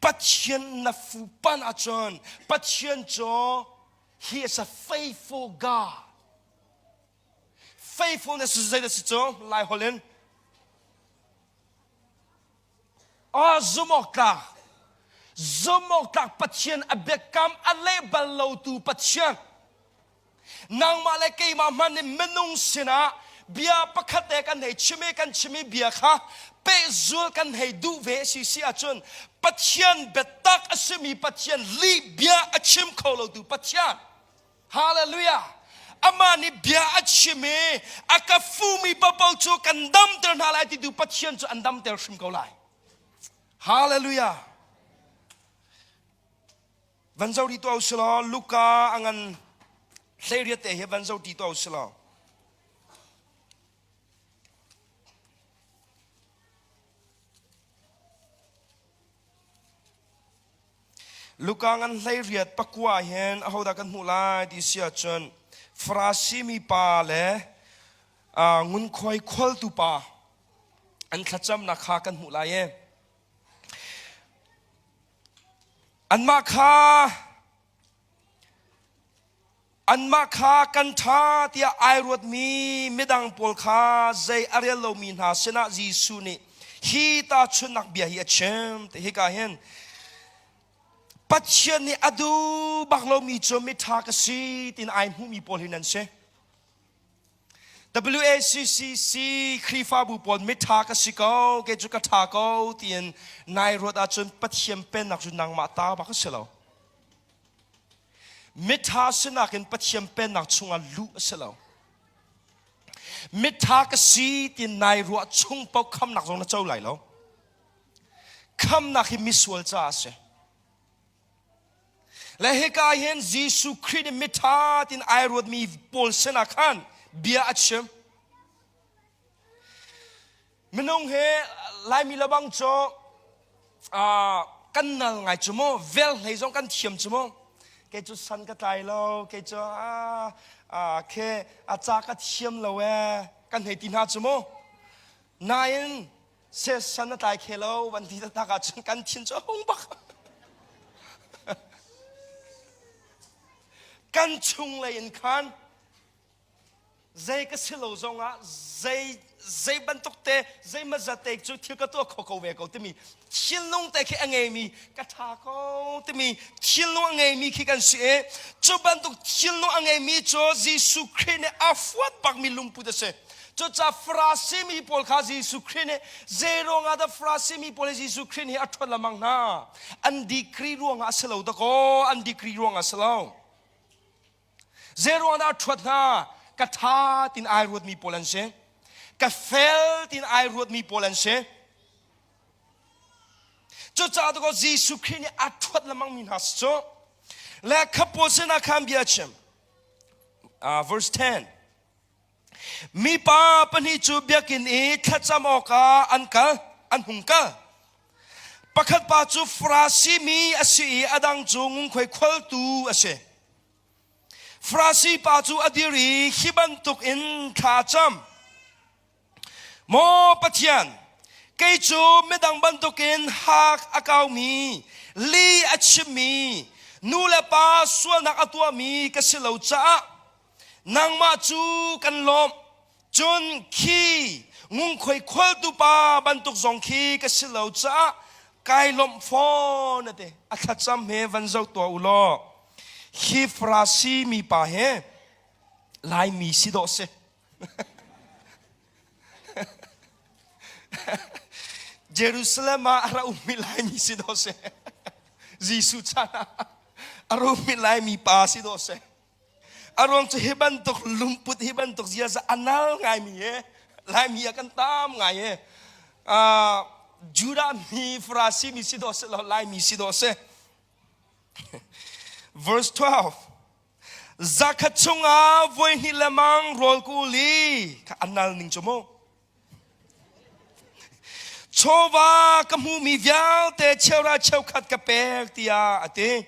patien na fu pan achon patien cho he is a faithful God faithfulness is the so lai holen Zumokta zomok tak pathian abekam ale ballo tu pathian nang malai ma man menung sina bia pakhate kan hei chimi bia kha pe zul kan hei du ve si achun pathian betak asimi pathian li bia achim kholo tu pathian hallelujah amani bia achime akafumi babau chu kan dam ter halai ti du pathian chu andam ter sim ko lai hallelujah van zau di to auslo luka angan hleriat te he van zau di to auslo luka ngan hleriat pakwa hen ahoda kan mulai di sia chun frasi mi pa le ngun khoi khol tu pa an thacham na kha kan mulai e an ma kha kan tha tia ai ruat mi midang pol kha zai ariel lo min ha sena jisu ni hi ta chunak bia hi achem te hi ka hen pathian ni adu baklo mi cho mi tha ka si tin ai hu mi pol hinan se WACCC khrifa bu pol mi tha ka si ko ke chu ka tha ko tin nai rot a chun pathian pen nak chu nang ma ta ba ka selo mi tha sina ken pathian pen nak chunga lu selo mi tha ka si tin nai ro chung pau kham nak jong na chau lai lo kham nak hi miswal cha se le he ka hen jisu khrid mi tha tin ai rot mi pol sina khan bia achem minong he lai mi labang cho kan nal ngai chumo vel hei jong kan thiam chumo ke chu san ka tai lo ke chu ke cha ka thiam lo we kan hei tin ha chumo nain se san na tai khelo wan thi ta ka chung kan thin cho hong bak kan chung le in khan zai ka silo zonga zai ban tok te zai ma za te chu thil ka to kho ve ko timi thil nong te khi angai mi ka tha ko timi thil nong angai mi khi kan si e chu ban tok thil nong angai mi cho jisu khrine afwat pak mi lung pu de se cho cha frasi mi pol kha jisu khrine zero nga da frasi mi pol jisu khrine athot lamang na an dikri ruang asalo da ko an dikri ruang asalo zero nga athot na ka tha tin ai ruat mi polan se ka fel tin ai ruat mi polan se cho cha to ko jisu khrine athot lamang min has cho la khapo se na kham bia chem verse 10 mi pa pani chu biakin e thacham oka an hungka pakhat pa chu frasi mi asi adang chung khoi khol tu ase frasi pa chu adiri hiban tuk in khacham mo pathian ke chu medang ban tuk in hak akau mi li achimi nula pa sual nak atua mi kasilo cha nang ma chu kan lom chun khi ngung khoi khol tu pa ban tuk zong khi kasilo cha kai lom phone ate athacham he van zau to ulo hi frasi mi pa he lai mi si do se Jerusalem ara umi lai mi si do se Jisu chana ara umi lai mi pa si do se arong chu heban tok lumput heban tok zia za anal ngai mi he lai mi akan tam ngai he Juda mi frasi mi si do se lai mi si do se Verse 12 Zakachunga voi hilamang rol kuli ka anal ning chomo Chova kamu mi vyal te chewra chewkhat ka pek tia ate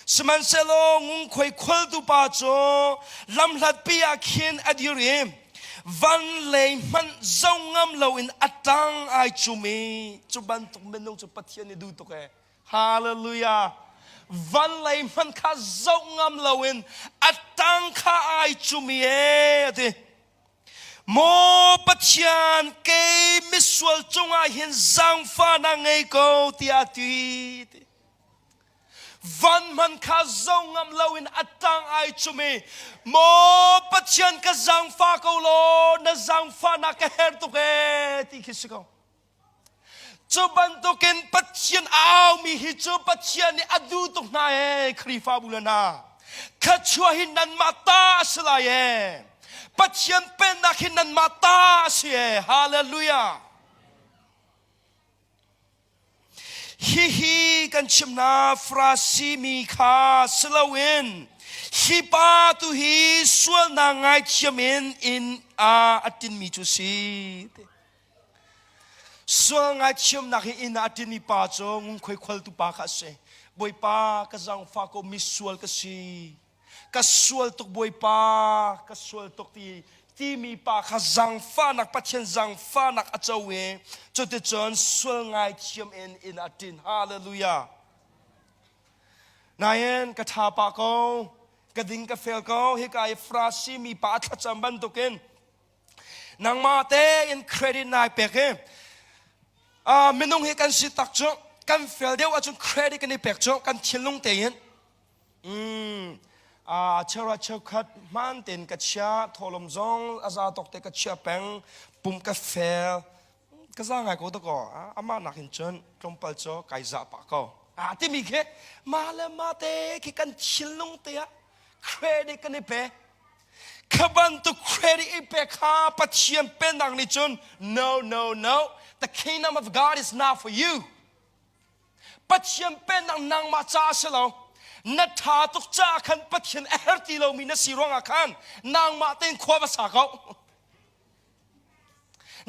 Seman selo ngung khoi khol tu pa cho lam lat pia khin adirim van lei man zongam lo in atang ai chumi chuban tok menong chu pathian ni du to ke hallelujah van lei man kha zongam lo in atang kha ai chumi e mo pathian ke miswal chunga hin zang fa na ngai ko tia ti วันมันข้าเจ้างำเลวินอัตตังไอจุมีโมปัจเจียนกะจังฟ้าเกาโลนะจังฟ้านักเฮรตุเกที่คิดสิเขาจูบันตุกินปัจเจียนเอามีฮิจูปัจเจียนนี่อดูตุกนายครีฟ้าบุลนาข้าชัวหินนันมาตาสลายปัจเจียนเป็นนักหินนันมาตาเสียฮาเลลูยาฮิกันชิมนาฟราซีมีคาสลาวินฮิปาตุฮิสวนนางไอชิมินอินอาตินมีจุสีส่วนไอชิมนักอินอาตินมีปาจงคุยควลตุปาคาเซบอยปากะจังฟาโกมิสวลกะซีกะสวลตุกบอยปากะสวลตุกที่มีปากะจังฟ้านักปัจเจนจังฟ้านักอาจเวจุดจนส่วนไอชิมอินอาตินฮาเลลูยานายนกะทาปากกะดิงกะเฟลก็เฮกายฟราซีมีปาทัจำบันตุกินนางมาเตอินเครดิตนายเปกมินุงเฮกันสิตักจ่อกันเฟลเดียวว่าจนเครดิตกันในเปกจ่อกันทิ้งลงเตียนเชราเชคัดมันเต็นกัจฉาทอลมจงอาซาตกเตกัจฉาแปงปุ่มกาแฟก็สร้างไงก็ตะกออามาหนักหินจนกลมเปิลจ่อไก่จ่าปากก็ที่มีแค่มาแล้วมาเตะที่กันชิลลงเตะเครดิตกันในเปะขบันตุเครดิตเปะข้าปัจเจียนเป็นดังนี้จน no no no the kingdom of God is not for you ปัจเจียนเป็นดังนางมาจ้าเสลานัทธาตุกจ้าขันปัจเจียนเอร์ติโลมีนสีรองอาคารนางมาเต็งขวาภาษาเขา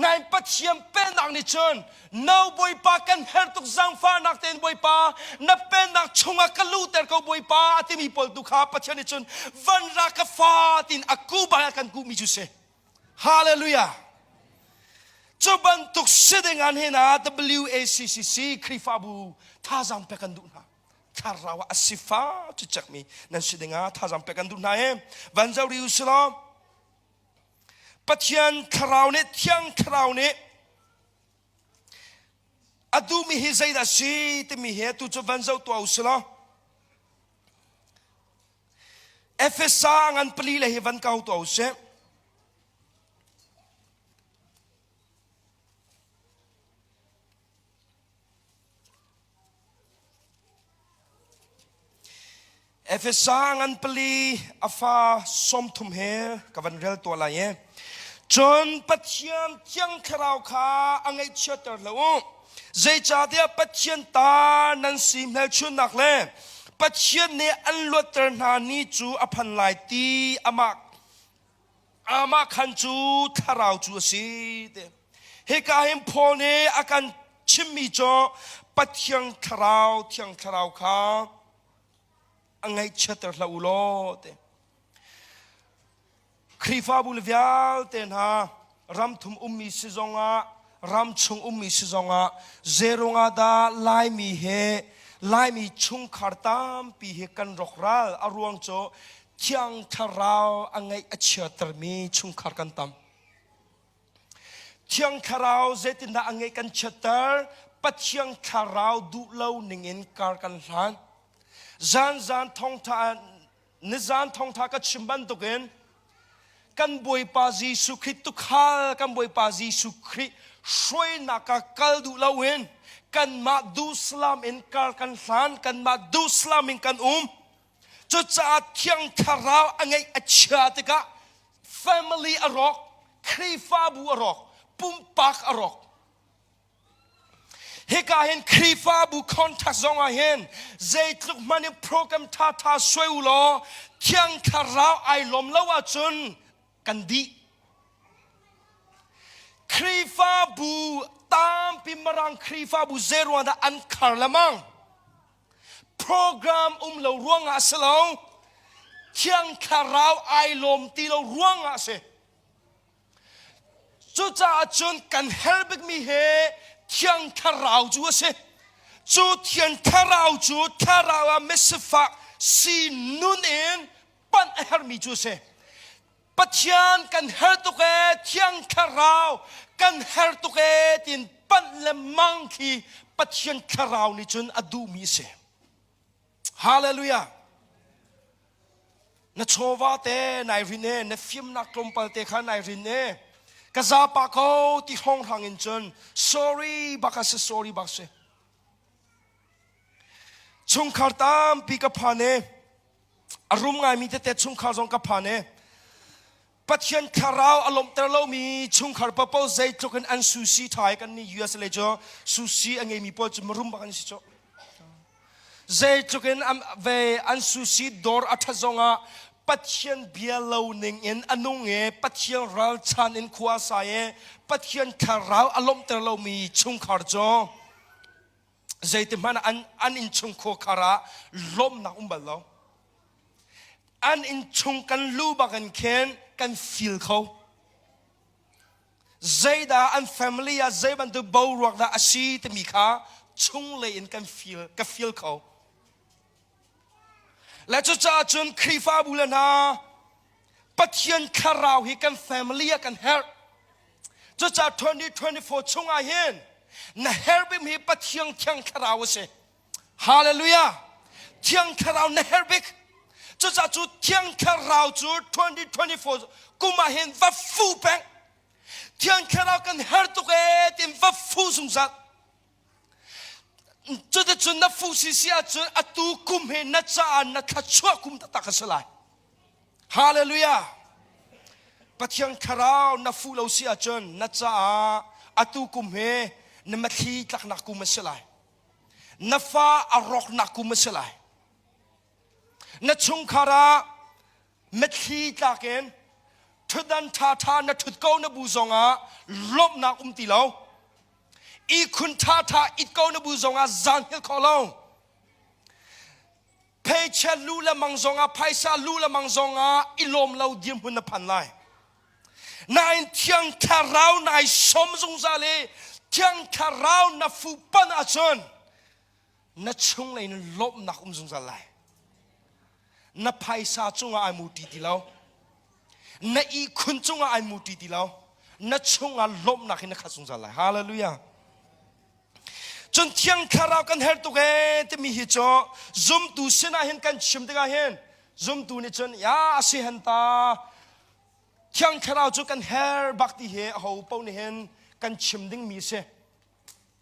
นายปัจเจียนเป็นดังนี้จนน้าบอยปากันเฮร์ตุกจังฟ้านักเต็นบอยปานับเป็นนักชงอักลูเตอร์เขาบอยปาที่มีปอลตุขาปัจเจียนนี้จนวันรักฟ้าตินอักกูบายกันกูมีจุเสฮาเลลูยาจุบันตุกเสดงานเฮนา WACCC คริฟาบูท่าจำเป็กันดูนะทาราวาสิฟ้าจุจักมีนั่นเสดงานท่าจำเป็กันดูนะวันเจ้าริวสลาปัจจัยคราวนี้เที่ยงคราวนี้อดูมีฮิใจดัชชีที่มีเหตุจุวันเจ้าตัวอุสลาเอฟเอสางันปลีเลยวันเก่าตัวอุสเอฟเอสางันปลีอาฟาสมทุมเฮกับวันเรลตัวอะไรจนปัจจัยเที่ยงคราวข้าอังไอเชื่อตร์แล้วใจจ่าเดียปัจจัยตานันสิเมลชุนนักเล่ปัจจัยเนี่ยอันลวดตร์นานีจูอภันไลตีอามาขันจูทาราวจูสิเดเฮกาเฮมพอเนอาการชิมมีจอปัจจัยคราวเที่ยงคราวข้าอังไงเชื่อตร์ละอุโลเดครีฟาบุลวิาลเตนฮารำทุมมีสิจงรำชงมีสิจงเจรงดาไลมีเฮไลมีชงขาร์ตามปีเฮกันรกรัลอารวงโจเที่ยงทาราวอังไงเชื่อตร์มีชงขาร์กันตามเที่ยงทาราวเจตินดาอังไงกันเชื่อตร์ปัจเที่ยงทาราวดูเล่าหนึ่งอินการกันหันจานทองทานิจานทองทากัชิมบันตุกินกันบวยปาจีสุคริตุขากันบวยปาจีสุคริช่วยนักกัลดูลาเวนกันมาดูสลามอินการกันสันกันมาดูสลามอินกันจุดจะเที่ยงทาราวอังไงอัจฉริยะ family อรอกครีฟาบูอรอกปุ่มปักอรอกเฮกาเห็นครีฟาบุคอนทักซองเห็นเจตุกมันโปรแกรมท่าสวยอุโลเที่ยงทาราวไอลมละว่าจนกันดีครีฟาบูตามพิมรังครีฟาบูเซรวันดาอันคาร์ลมังโปรแกรมเราร่วงอาเซลาวเที่ยงทาราวไอลมตีเราร่วงอาเซจุดจะจนกันเฮลบิกมีเฮเที่ยงทาราวจูเซจุดเที่ยงทาราวจูทาราวเมสฟักซีนุนเอ็นปันเฮลมีจูเซปัจจัยกันเฮลตุเกเที่ยงคาราวกันเฮลตุเกตินปันเลมังคีปัจจัยคาราวนี่จนอดูมีเส ฮาเลลูยานะโชวาเตนายรินเนนะฟิมนักกลมปัลเตขานายรินเนกะซาปะเขาที่ห้องทางอินจน sorry บักเส sorry บักเสชุงขารตามปีกับพาเนอารมณ์ไงมีแต่ชุงขารจงกับพาเนปัจจัยคาราวอารมณ์แต่เรามีชุงขารปะเป้าใจทุกันอันซูซีไทยกันนี่ US เลยจ้ะซูซีอันไงมีพอจะมารุมบักันสิจ้ะใจทุกันเวอันซูซีดอร์อัฐจงะปัจจัยเบียร์เราหนึ่งเอ็นอนุเงปัจจัยรัลชันเอ็นขวาสายปัจจัยคาราวอารมณ์แต่เรามีชุงขารจ้ะใจที่มันอันอินชุงโคคาระลมนักบัลเราอันอินชุงกันลูบักันเคนกันฟีลเขาใจดาอัน family อะใจบันตัวบ่าวรักดาอาชีพมีค่าชุงเลยอินกันฟีลเขาและจะจ่าจนครีฟ้าบุลนาปัจจัยคาราวให้กัน family กันเฮร์จะจ่า2024ชุงอาเห็นนะเฮร์บิมฮีปัจจัยเที่ยงคาราวเสฮาเลลูยาเที่ยงคาราวนะเฮร์บิกจะจะจุดเที่ยงคาราวจุด2024กูมาเห็นว่าฟูแปงเที่ยงคาราวกันเฮร์ตุกเอติมว่าฟูสงสัยจุดจุดนับฟูสิเสียจุดอตูกุมเห็นนัจจานักชัวกุมตะกัสลายฮาเลลูยาปัจจัยคาราวนับฟูเราเสียจนนัจจาอตูกุมเห็นนับที่ตักนักกุมสลายนับฟ้าอรกนักกุมสลายนัดชงคาราเม็ดขี้ตาเกนทุดันทานัดทุดเก้านบูซงาลบนักตีเราอีคุณทาอีเก้านบูซงาจันเฮลคอลงเพชรลูละมังซงาไพศาลูละมังซงาอิลมเราเดียมหุ่นพันไลนายเที่ยงคาราวนายสมซงซาเลเที่ยงคาราวนับฟูปันอาจนนัดชงเลยลบนักซงซาไลนับไพศาจงอามุติติเรานับอีคุณจงอามุติติเรานับจงอาลบนักนักขัดสงสารเลยฮาเลลูยาจนเที่ยงคาราวกันเฮตุเกตมีหิจอซุมตูเสนาเห็นกันชิมตะกาเห็นซุมตูนี่จนยาสิเห็นตาเที่ยงคาราวจุกันเฮบักตีเฮเอาเป้านี่เห็นกันชิมดิ้งมีเส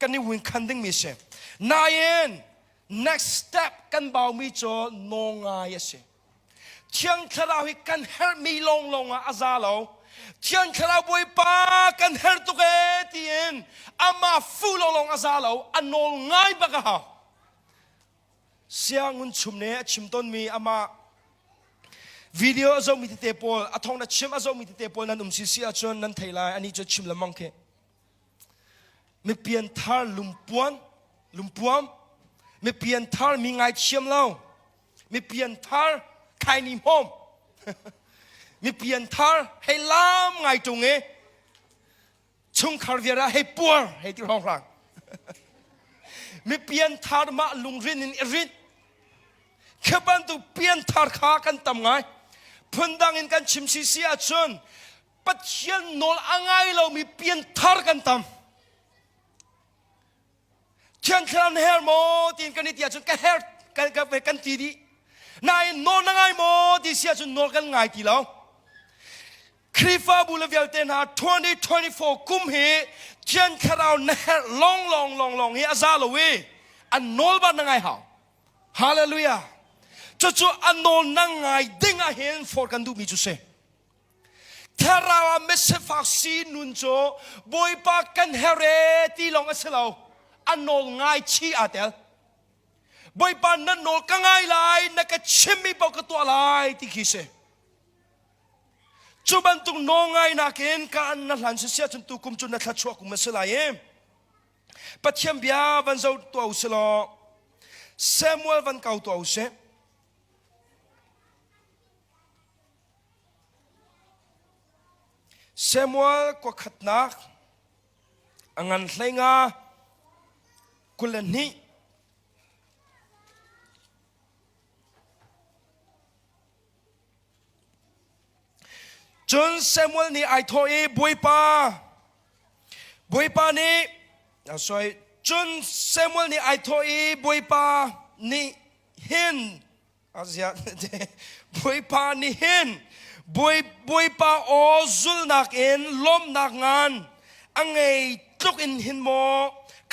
กันนี่วิ่งคันดิ้งมีเสนายเอ็นnext step กันบ่าวมีจอนงไงเสเที่ยงคราวกันเฮร์มีลงอาซาโลเที่ยงคราวบวยปากันเฮร์ตุเกตีเอ็นอามาฟูลงอาซาโลอันนงง่ายบักฮะเสียงอุ่นชุมเน่ชิมต้นมีอามาวิดีโอจะมีที่เตปอลอัทองนัดชิมจะมีที่เตปอลนั้นสิเสียจนนั้นไทยไลน์อันนี้จะชิมละมังเคมีเปลี่ยนทาร์ลุมปวนมีเปลี่ยนทาร์มีไงเชื่อมเรามีเปลี่ยนทาร์ใครนิมมมีเปลี่ยนทาร์ให้ล้ามไงตรงเอชุงคาร์เวียร์ให้ปัวให้ที่ห้องรังมีเปลี่ยนทาร์มาลุงรินรินแค่บันตุเปลี่ยนทาร์ขากันทำไงพันดังอินกันชิมซีเสียจนปัจจัยนอลอ่างไงเรามีเปลี่ยนทาร์กันทำเช่นครั้งเฮร์โมตีนกันนิดเดียวจนกันเฮร์กันทีดีนายนอนง่ายโมดีเสียจนนอนกันง่ายทีแล้วคริฟ้าบุลเวลเตน่า2024กุมเหเช่นคราวเนฮร์ลองเฮียซาโลวีอันนอลบ้านง่ายหาฮาเลลูยาจู่อันนอลง่ายดิ้งเห็นฟอร์กันดูมีจุเสคราวเมสฟาซีนุนโจบอยปากันเฮเรตีลองเสลาอันนอลง่ายชีอาเตลบอยปานนั่นนอลก็ง่ายไลนักชิมมีบอกกับตัวไลที่คิดเสจุบันตุงนองง่ายนักเองการนั่นหลังเสียจนตุกุมจุนนักชัวกุมเสลายปัจเจียมเบียวันเจ้าตัวอุสลอเซมูเอลวันเก่าตัวอุสเซมูเอลก็ขัดนักอังอันเลงากุลนี้จนเซมูเอลนี่ไอโทเอบวยปานี่จนเซมูเอลนี่ไอโทเอบวยปานี่ เห็นอาเซียบวยปานี่เห็นบวยปาโอซุลนักเอ็นล้มนักงานอังไงตุกอินหินโม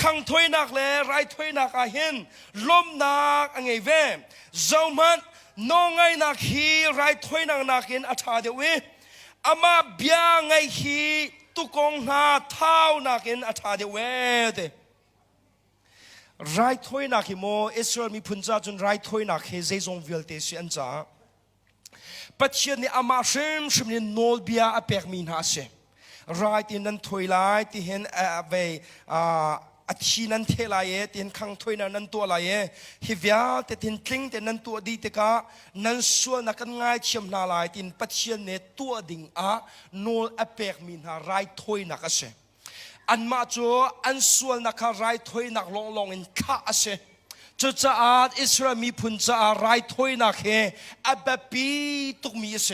ขังถอยนักเลยไรถอยนักอาเห็นล้มนักอังไงเวเจ้ามันน้องไงนักฮีไรถอยนักนักเอ็นอาชาเดวิอามาเบียไงฮีตุกงหาเท้านักเอ็นอาชาเดเวเดไรถอยนักฮิโมอิสราเอลมีพุนจ่าจนไรถอยนักเฮเจซงวิลเตสิอันจ่าปัจเจียนนี่อามาชิมนี่โนลเบียอเปกมีนาเซไรที่นั้นถอยไล่ที่เห็นเวอาทินั้นเทลายที่เห็นขังถอยนั้นตัวลายฮิวาที่เห็นทิ้งที่นั้นตัวดีเตกานั้นส่วนนักง่ายเชื่อมนาลายที่ปัจเจียนเนี่ยตัวดิ่งโนลอเปกมีนาไรถอยนักเซอันมาจูอันส่วนนักไรถอยนักลงอินข้าเซจุดจ้าอิสราเอลมีพุนจ้าไรถอยนักเฮอับปีตุกมีเส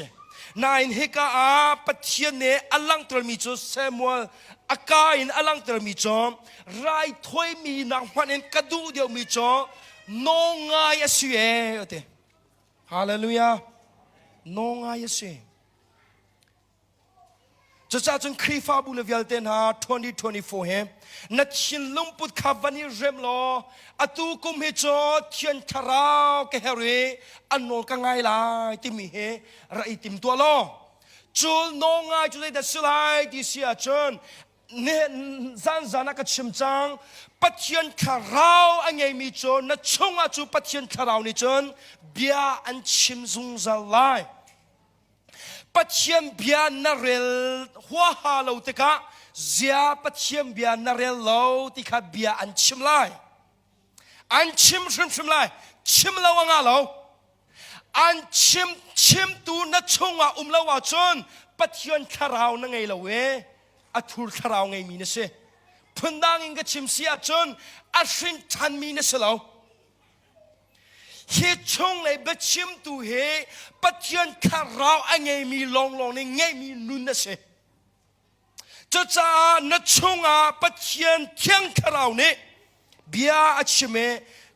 นายเฮกาปัจเจียนเนอลังตรมีจูเซมัวอากาอินอลังตรมีจูไรถอยมีนักมันเองกระดูเดียวมีจูนงไงเสียเตฮาเลลูยานงไงเสียจะจนครีฟ้าบุลเวลเตนหา2024เฮนัดชินลุมปุดขับวันนี้เริ่มโลอตูกุมเฮจอเทียนทาราวเกเฮรีอันโนกังไงล่ะที่มีเฮระอิติมตัวโลจูนงไงจูเลยดัชไลที่เสียจนเนซันนักชิมจังปัจเจียนทาราวอันไงมีจนนัดชงอาจูปัจเจียนทาราวนี่จนเบียอันชิมซุงซาไลปัจเจียนเบียนนาเรลหัวฮาโลติกะเสียปัจเจียนเบียนนาเรลโลติกะเบียอันชิมไลอันชิมไลชิมลาวงาโลอันชิมตูนัดชงว่าลาวจนปัจเจียนทาราวนั่งไงละเวอัทุลทาราวไงมีนเสพุนดังอิงกชิมเสียจนอัชินทันมีนเสลาเฮชงเลยบัดชิมตูเฮปัจเจียนคาราวอันไงมีลองนี่ไงมีนุนนะเสจะจ้านัดชงปัจเจียนเทียงคาราวนี่เบียอัชเม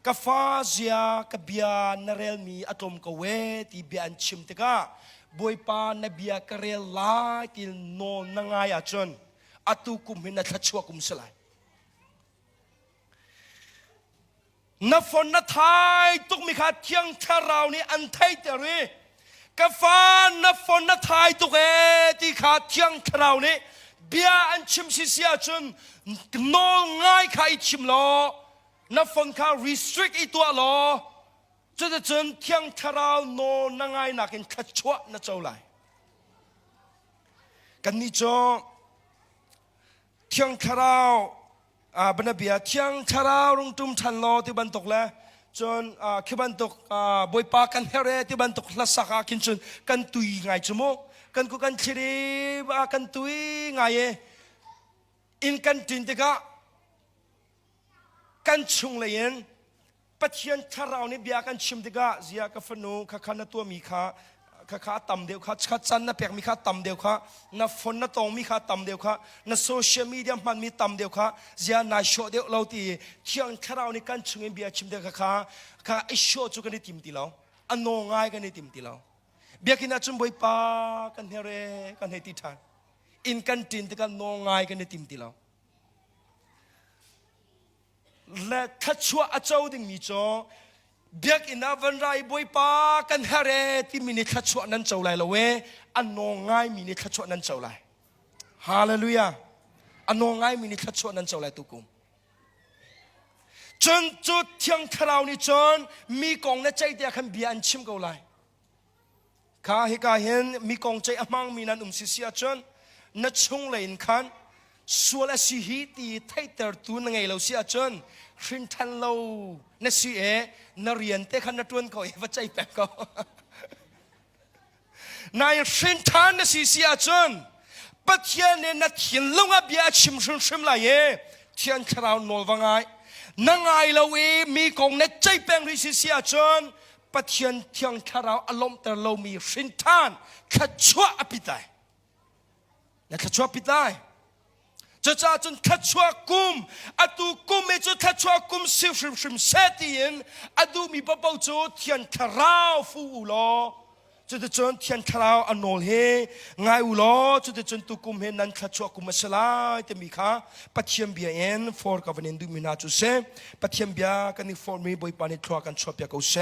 กาฟาเซียกเบียนาเรลมีอตมกเวที่เบียอันชิมตกะบวยปานเบียกเรลลาที่โนนงายจนอตุกุมเห็นนัดชัวกุมสลายนับฝนนับไทยตุกมีขาเที่ยงชาเรานี่อันไทยเตรีกาฟ้านับฝนนับไทยตุกที่ขาเที่ยงชาเรานี่เบียอันชิมสิเสียจนโนง่ายขาชิมล้อนับฝนขา restrict อีตัวล้อจะจนเที่ยงชาเราโนง่ายนักเห็นขัดชัวนับเจ้าไหลกันนี้จ้าเที่ยงชาเราบรรดาเบียเที่ยงชาราลงตุ้มชันโลที่บันตกแล้วจนขี้บันตกบอยปากันเฮเรที่บันตกลักษณะกินจนกันตุยไงจมูกกันกูกันชิริกันตุยไงอินกันจินติกะกันชุงเลยนปัจเจียนชารานี่เบียกันชิมติกะเสียกับฝนูข้าขันตัวมีข้าต่ำเดียวข้าจันนับเปียกมีข้าต่ำเดียวข้านับฝนนับตองมีข้าต่ำเดียวข้านับโซเชียลมีเดียมันมีต่ำเดียวข้าเสียนายโชว์เดียวเราตีเที่ยงชาเรานี่กันชุงเบียชิมเดียวข้าไอโชว์จุกันในทีมตีเราอันโนง่ายกันในทีมตีเราเบียกินอาจุนบอยปากันเฮเรกันเฮติทานอินกันตินติกันโนง่ายกันในทีมตีเราและขัดชัวอาเจ้าดิ่งมีจ่อเด็กอินาวันไรบอยปากันฮาเรที่มีนิทัศน์นั้นเจ้าไรละเวอันนองง่ายมีนิทัศน์นั้นเจ้าไรฮาเลลูยาอันนองง่ายมีนิทัศน์นั้นเจ้าไรตุกุมจนจุดเที่ยงคราวนี้จนมีกองในใจเดียกันเบียนชิมเขาไรข้าเห็นเห็นมีกองใจอมังมีนันสิเสียจนนัดชงเลยนคันส่วนสิฮิตีไทเตอร์ตัวนั่งไงเราเสียจนชินทันเรานัดสินเรียนเตะขันนัดวนเขาว่าใจแปลกเขานายชินทันนัดสิเสียจนปัจเจียนเนี่ยนัดเขียนลงอาเบียชิมไรเทียนคราวโนลวังไงนั่งไงเรามีกองนัดใจแปลงริสิเสียจนปัจเจียนเทียนคราวอารมณ์แต่เรามีชินทันขัดชัวอภิไตนัดขัดชัวอภิไต จะจ้าจนทัชวกุมอดูกุมเมจทัชวกุมสิฟเซตีนอดูมีปะเป้าโจเทียนทราวฟูอุลอจุดจนเทียนทราวอนโนลเฮไงอุลอจุดจนตุกุมเฮนันทัชวกุมมาสลายแต่มีข้าปัจเจียมเบียเอ็นฟอร์กับวันนี้ดูมีนาจุเซปัจเจียมเบียกันนี่ฟอร์มีบอยปานิทรัวกันชอบเบียกูเซ